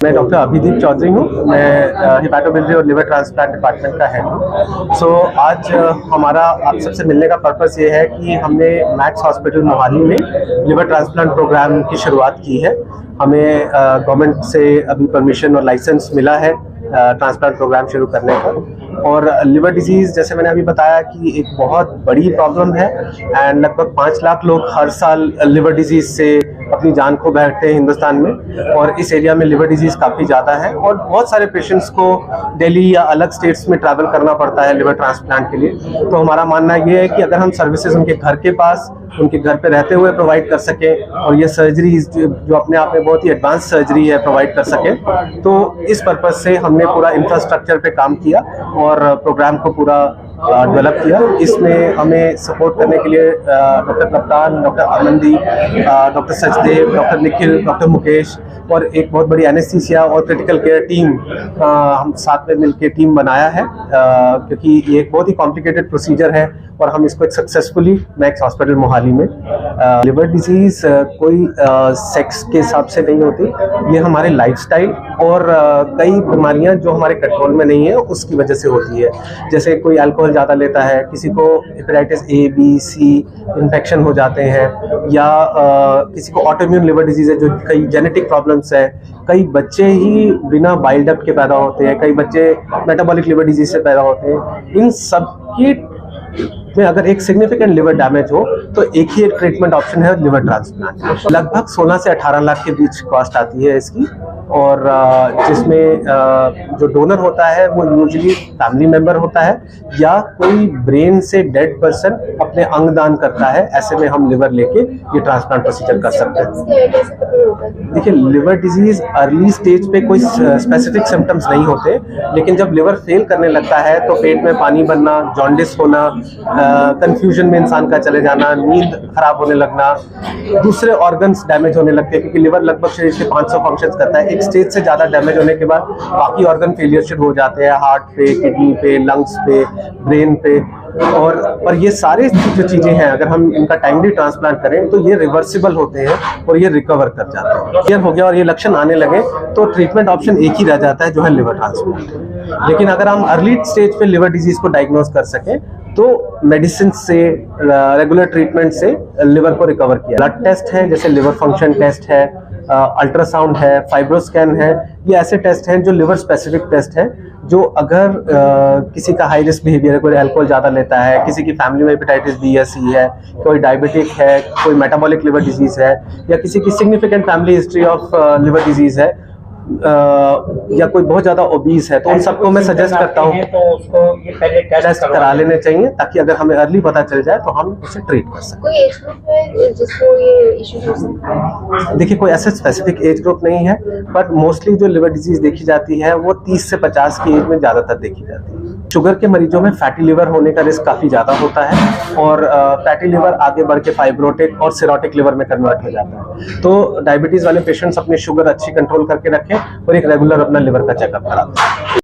मैं डॉक्टर अभिदीप चौधरी हूँ। मैं हिपैटोबिलिटी और लिवर ट्रांसप्लांट डिपार्टमेंट का हेड हूँ। सो आज हमारा आप सबसे मिलने का पर्पस ये है कि हमने मैक्स हॉस्पिटल मोहाली में लिवर ट्रांसप्लांट प्रोग्राम की शुरुआत की है। हमें गवर्नमेंट से अभी परमिशन और लाइसेंस मिला है ट्रांसप्लांट प्रोग्राम शुरू करने का। और लिवर डिजीज़ जैसे मैंने अभी बताया कि एक बहुत बड़ी प्रॉब्लम है एंड लगभग 5 लाख लोग हर साल लिवर डिजीज़ से अपनी जान खो बैठते हैं हिंदुस्तान में। और इस एरिया में लिवर डिजीज़ काफ़ी ज़्यादा है और बहुत सारे पेशेंट्स को दिल्ली या अलग स्टेट्स में ट्रैवल करना पड़ता है लिवर ट्रांसप्लांट के लिए। तो हमारा मानना ये है कि अगर हम सर्विसेज उनके घर के पास, उनके घर पे रहते हुए प्रोवाइड कर सकें और ये सर्जरी जो अपने आप में बहुत ही एडवांस सर्जरी है प्रोवाइड कर सकें, तो इस पर्पज़ से हमने पूरा इंफ्रास्ट्रक्चर पे काम किया और प्रोग्राम को पूरा डेवलप किया। इसमें हमें सपोर्ट करने के लिए डॉक्टर कप्तान, doctor Amandeep, doctor Sachdev, doctor Nikhil, doctor Mukesh और एक बहुत बड़ी एनेस्थीसिया और क्रिटिकल केयर टीम हम साथ में मिलकर टीम बनाया है, क्योंकि ये एक बहुत ही कॉम्प्लिकेटेड प्रोसीजर है और हम इसको एक सक्सेसफुली मैक्स हॉस्पिटल मोहाली में लिवर डिजीज़ कोई सेक्स के हिसाब से नहीं होती। ये हमारे लाइफस्टाइल और कई बीमारियां जो हमारे कंट्रोल में नहीं है उसकी वजह से होती है। जैसे कोई अल्कोहल ज़्यादा लेता है, किसी को hepatitis A B C infection हो जाते हैं, या किसी को ऑटोइम्यून लिवर डिजीज़ है जो कई जेनेटिक प्रॉब्लम्स है। कई बच्चे ही बिना बाइल डक्ट के पैदा होते हैं, कई बच्चे मेटाबॉलिक लिवर डिजीज़ से पैदा होते हैं। इन सब की में अगर एक सिग्निफिकेंट लिवर डैमेज हो तो एक ही एक ट्रीटमेंट ऑप्शन है लिवर ट्रांसप्लांट। लगभग 16 से 18 लाख के बीच कॉस्ट आती है इसकी, और जिसमें जो डोनर होता है वो यूजुअली फैमिली मेंबर होता है या कोई ब्रेन से डेड पर्सन अपने अंग दान करता है। ऐसे में हम लिवर लेके ये ट्रांसप्लांट प्रोसीजर कर सकते हैं। देखिए, लिवर डिजीज अर्ली स्टेज पे कोई स्पेसिफिक सिम्टम्स नहीं होते, लेकिन जब लिवर फेल करने लगता है तो पेट में पानी बनना, जॉन्डिस होना, कंफ्यूजन में इंसान का चले जाना, नींद खराब होने लगना, दूसरे ऑर्गन्स डैमेज होने लगते हैं, क्योंकि लिवर लगभग शरीर के 500 फंक्शंस करता है। एक स्टेज से ज़्यादा डैमेज होने के बाद बाकी ऑर्गन फेलियर शुरू हो जाते हैं, हार्ट पे, किडनी पे, लंग्स पे, ब्रेन पे। और ये सारे जो चीज़ें हैं अगर हम इनका टाइमली ट्रांसप्लांट करें तो ये रिवर्सिबल होते हैं और ये रिकवर कर जाते हैं। क्लियर हो गया और ये लक्षण आने लगे तो ट्रीटमेंट ऑप्शन एक ही रह जाता है, जो है लिवर ट्रांसप्लांट। लेकिन अगर हम अर्ली स्टेज पे लिवर डिजीज को डायग्नोज कर सकें तो मेडिसिन से, रेगुलर ट्रीटमेंट से लिवर को रिकवर किया। ब्लड टेस्ट है, जैसे लिवर फंक्शन टेस्ट है, अल्ट्रासाउंड है, फाइब्रोस्कैन है, ये ऐसे टेस्ट हैं जो लिवर स्पेसिफिक टेस्ट हैं, जो अगर किसी का हाई रिस्क बिहेवियर है, कोई अल्कोहल ज़्यादा लेता है, किसी की फैमिली में हेपेटाइटिस बी या सी है, कोई डायबिटिक है, कोई मेटाबॉलिक लिवर डिजीज़ है, या किसी की significant family history of liver disease है, या कोई बहुत ज़्यादा ओबीस है, तो उन सबको मैं सजेस्ट करता हूँ तो उसको ये पहले टेस्ट करा लेने चाहिए, ताकि अगर हमें अर्ली पता चल जाए तो हम उसे ट्रीट कर सकें। कोई एज ग्रुप है जिसको ये इश्यू हो सकता है? देखिए, कोई ऐसा स्पेसिफिक एज ग्रुप नहीं है, बट मोस्टली जो लिवर डिजीज देखी जाती है वो 30 से 50 की एज में ज़्यादातर देखी जाती है। शुगर के मरीजों में फैटी लिवर होने का रिस्क काफ़ी ज़्यादा होता है और फैटी लिवर आगे बढ़ के फाइब्रोटिक और सिरोटिक लिवर में कन्वर्ट हो जाता है। तो डायबिटीज़ वाले पेशेंट्स अपनी शुगर अच्छी कंट्रोल करके रखें और एक रेगुलर अपना लिवर का चेकअप कराते हैं।